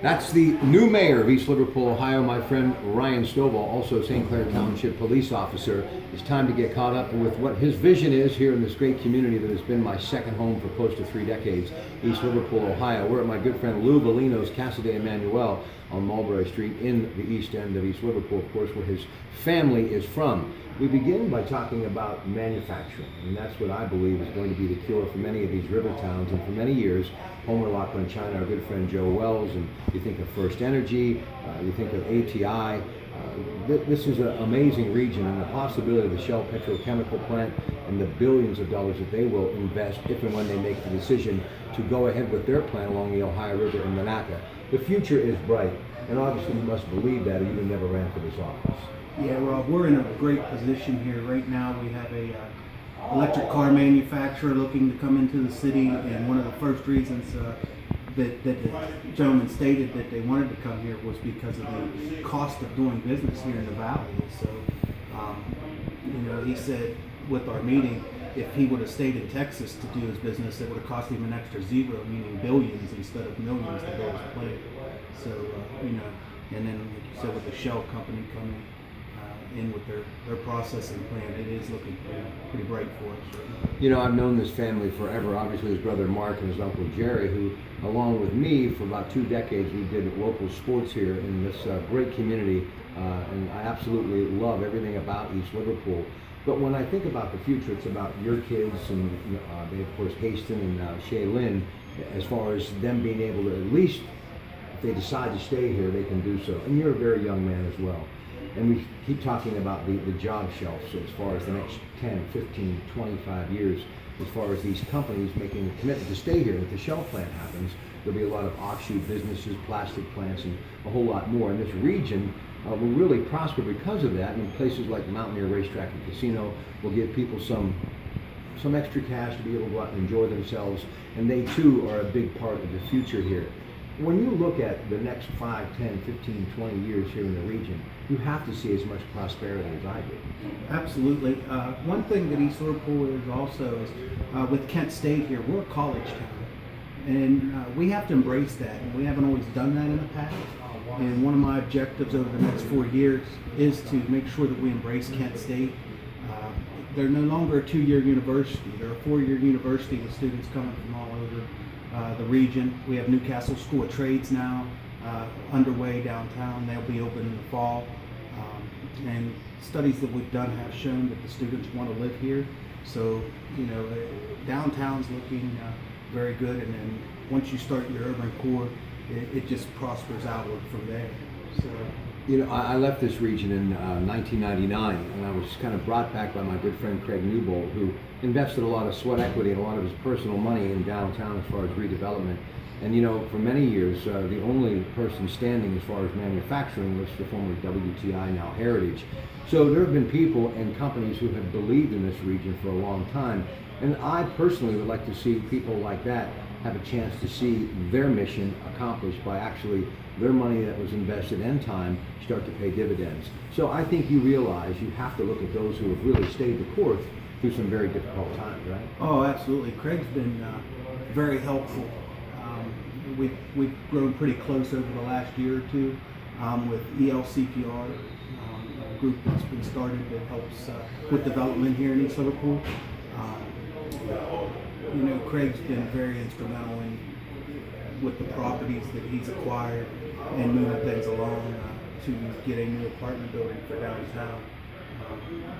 That's the new mayor of East Liverpool, Ohio, my friend Ryan Stovall, also St. Clair Township police officer. It's time to get caught up with what his vision is here in this great community that has been my second home for close to 3 decades, East Liverpool, Ohio. We're at my good friend Lou Bellino's Casa de Emmanuel on Mulberry Street in the east end of East Liverpool, of course, where his family is from. We begin by talking about manufacturing, and that's what I believe is going to be the cure for many of these river towns. And for many years, Homer, Lachlan, China, our good friend Joe Wells, and you think of First Energy, you think of ATI. This is an amazing region, and the possibility of the Shell petrochemical plant and the billions of dollars that they will invest if and when they make the decision to go ahead with their plan along the Ohio River in Monaca. The future is bright, and obviously you must believe that or you never ran for this office. Yeah, Rob, we're in a great position here. Right now we have a electric car manufacturer looking to come into the city, and one of the first reasons that the gentleman stated that they wanted to come here was because of the cost of doing business here in the valley. So, he said with our meeting, if he would have stayed in Texas to do his business, it would have cost him an extra zero, meaning billions instead of millions to build his plant. So, and then like you said, with the Shell company coming in with their processing plant, it is looking pretty bright for us right now. I've known this family forever. Obviously, his brother Mark and his uncle Jerry, who, along with me, for about 2 decades, we did local sports here in this great community, and I absolutely love everything about East Liverpool. But when I think about the future, it's about your kids, and they, of course, Haston and Shaylin, as far as them being able to, at least, if they decide to stay here, they can do so. And you're a very young man as well. And we keep talking about the job shelf, so as far as the next 10, 15, 25 years, as far as these companies making a commitment to stay here. If the Shell plant happens, there'll be a lot of offshoot businesses, plastic plants, and a whole lot more. And this region will really prosper because of that. And places like Mountaineer Racetrack and Casino will give people some extra cash to be able to go out and enjoy themselves. And they, too, are a big part of the future here. When you look at the next 5, 10, 15, 20 years here in the region, you have to see as much prosperity as I do. Absolutely. One thing that East Liverpool is also is with Kent State here, we're a college town. And we have to embrace that. And we haven't always done that in the past. And one of my objectives over the next 4 years is to make sure that we embrace Kent State. They're no longer a 2-year university. They're a 4-year university with students coming from all over the region. We have Newcastle School of Trades now underway downtown. They'll be open in the fall. And studies that we've done have shown that the students want to live here. So, downtown's looking very good. And then once you start your urban core, it just prospers outward from there. So. I left this region in 1999, and I was kind of brought back by my good friend Craig Newbold, who invested a lot of sweat equity and a lot of his personal money in downtown as far as redevelopment. And for many years, the only person standing as far as manufacturing was the former WTI, now Heritage. So there have been people and companies who have believed in this region for a long time. And I personally would like to see people like that have a chance to see their mission accomplished by actually their money that was invested and time start to pay dividends. So I think you realize you have to look at those who have really stayed the course through some very difficult times, right? Oh, absolutely. Craig's been very helpful. We've grown pretty close over the last year or two with ELCPR, a group that's been started that helps with development here in East Liverpool. Craig's been very instrumental with the properties that he's acquired and moving things along to get a new apartment building for downtown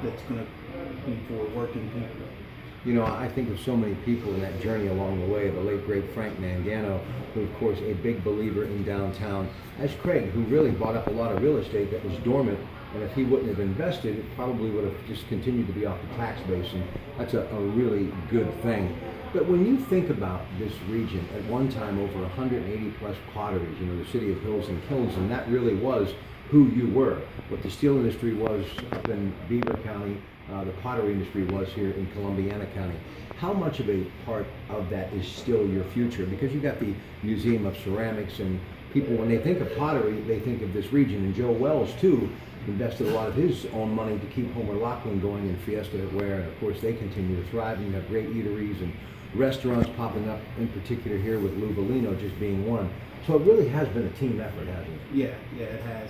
that's going to be for working people. I think of so many people in that journey along the way. The late, great Frank Mangano, who, of course, a big believer in downtown, as Craig, who really bought up a lot of real estate that was dormant, and if he wouldn't have invested, it probably would have just continued to be off the tax base, and that's a really good thing. But when you think about this region, at one time over 180 plus potteries, the city of Hills and Kilns, and that really was who you were. What the steel industry was up in Beaver County, the pottery industry was here in Columbiana County. How much of a part of that is still your future? Because you've got the Museum of Ceramics, and people, when they think of pottery, they think of this region. And Joe Wells, too, invested a lot of his own money to keep Homer Lachlan going in Fiesta Ware, and of course they continue to thrive, and you have great eateries and restaurants popping up, in particular here with Lou Bellino just being one. So it really has been a team effort, hasn't it? Yeah, it has.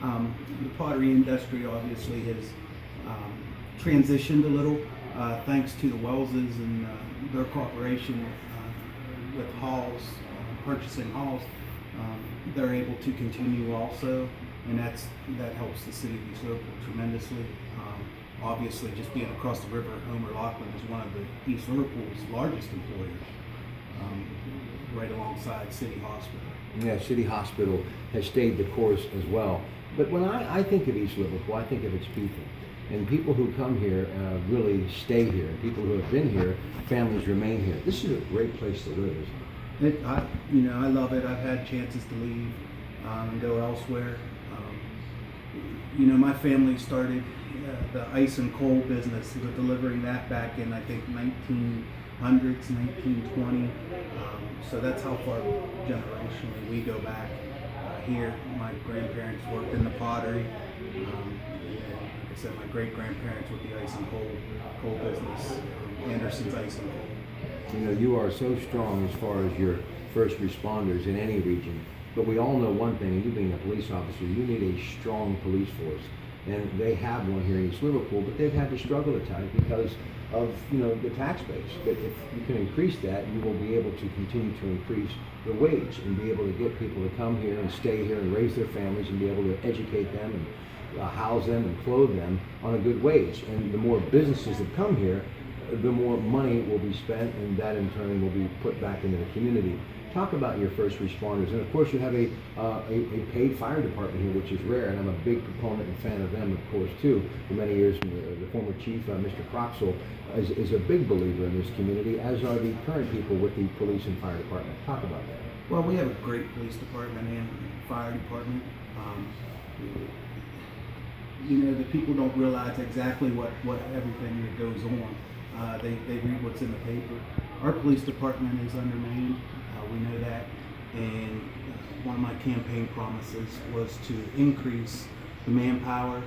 The pottery industry obviously has transitioned a little thanks to the Wellses and their cooperation with Halls, purchasing Halls. They're able to continue also, and that helps the city of East Liverpool tremendously. Obviously, just being across the river, Homer Laughlin is one of the East Liverpool's largest employers, right alongside City Hospital. Yeah, City Hospital has stayed the course as well. But when I think of East Liverpool, I think of its people. And people who come here really stay here. And people who have been here, families remain here. This is a great place to live, isn't it? I love it. I've had chances to leave and go elsewhere. My family started the ice and coal business, delivering that back in, I think, 1900s, 1920. So that's how far generationally we go back here. My grandparents worked in the pottery. And like I said, my great-grandparents with the ice and coal business, Anderson's Ice and Coal. You are so strong as far as your first responders in any region. But we all know one thing, and you being a police officer, you need a strong police force. And they have one here in East Liverpool, but they've had to struggle at times because of the tax base. But if you can increase that, you will be able to continue to increase the wage and be able to get people to come here and stay here and raise their families and be able to educate them and house them and clothe them on a good wage. And the more businesses that come here, the more money will be spent, and that in turn will be put back into the community. Talk about your first responders, and of course you have a paid fire department here, which is rare, and I'm a big proponent and fan of them, of course, too. For many years, the former chief, Mr. Croxall, is a big believer in this community, as are the current people with the police and fire department. Talk about that. Well, we have a great police department and fire department. The people don't realize exactly what everything that goes on. They read what's in the paper. Our police department is undermanned. We know that, and one of my campaign promises was to increase the manpower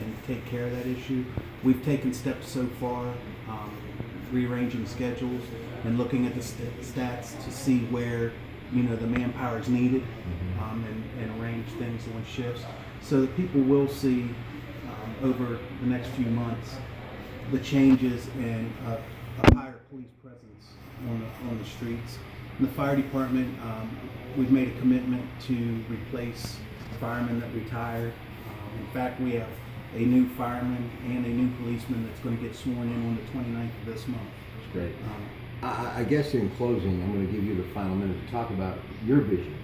and take care of that issue. We've taken steps so far, rearranging schedules and looking at the stats to see where the manpower is needed, and arrange things on shifts so that people will see over the next few months the changes and a higher police presence on the streets. In the fire department, we've made a commitment to replace firemen that retired. In fact, we have a new fireman and a new policeman that's going to get sworn in on the 29th of this month. That's great. I guess in closing, I'm going to give you the final minute to talk about your vision.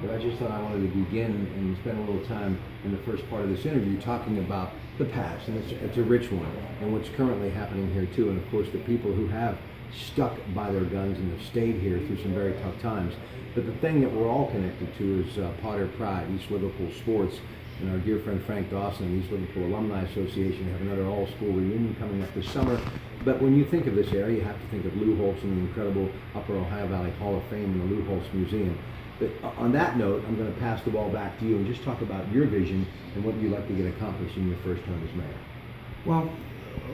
But I just thought I wanted to begin and spend a little time in the first part of this interview talking about the past, and it's a rich one, and what's currently happening here too, and of course the people who have stuck by their guns and have stayed here through some very tough times. But the thing that we're all connected to is Potter Pride, East Liverpool Sports, and our dear friend Frank Dawson and East Liverpool Alumni Association have another all-school reunion coming up this summer. But when you think of this area, you have to think of Lou Holtz and the incredible Upper Ohio Valley Hall of Fame and the Lou Holtz Museum. But on that note, I'm going to pass the ball back to you and just talk about your vision and what you'd like to get accomplished in your first term as mayor. Well,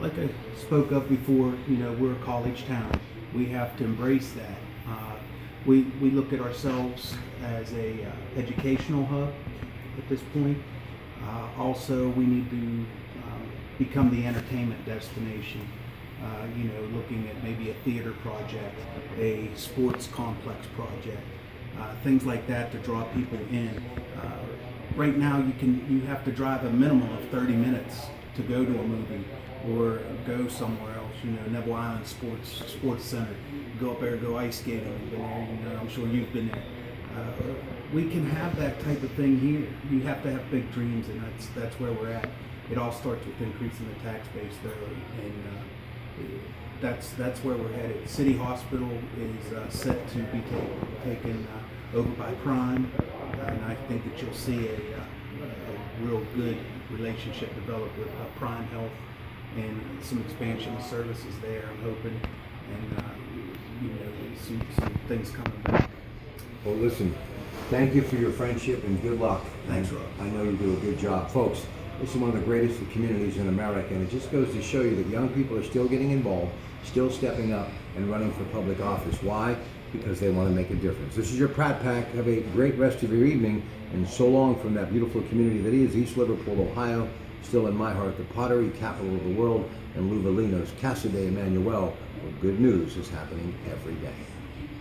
like I spoke of before, we're a college town. We have to embrace that. We look at ourselves as a educational hub at this point. Also, we need to become the entertainment destination. Looking at maybe a theater project, a sports complex project, things like that to draw people in. Right now, you have to drive a minimum of 30 minutes to go to a movie or go somewhere else. Neville Island Sports Center. Go up there, go ice skating. I've been there. I'm sure you've been there. We can have that type of thing here. You have to have big dreams, and that's where we're at. It all starts with increasing the tax base, though, and that's where we're headed. City Hospital is set to be taken over by Prime, and I think that you'll see a real good relationship develop with Prime Health and some expansion of services there, I'm hoping, and some things coming back. Well, listen, thank you for your friendship and good luck. Thanks, Rob. I know you do a good job. Folks, this is one of the greatest communities in America, and it just goes to show you that young people are still getting involved, still stepping up, and running for public office. Why? Because they want to make a difference. This is your Pratt Pack. Have a great rest of your evening, and so long from that beautiful community that is East Liverpool, Ohio. Still in my heart, the pottery capital of the world, and Louvalino's Casa de Emmanuel, where good news is happening every day.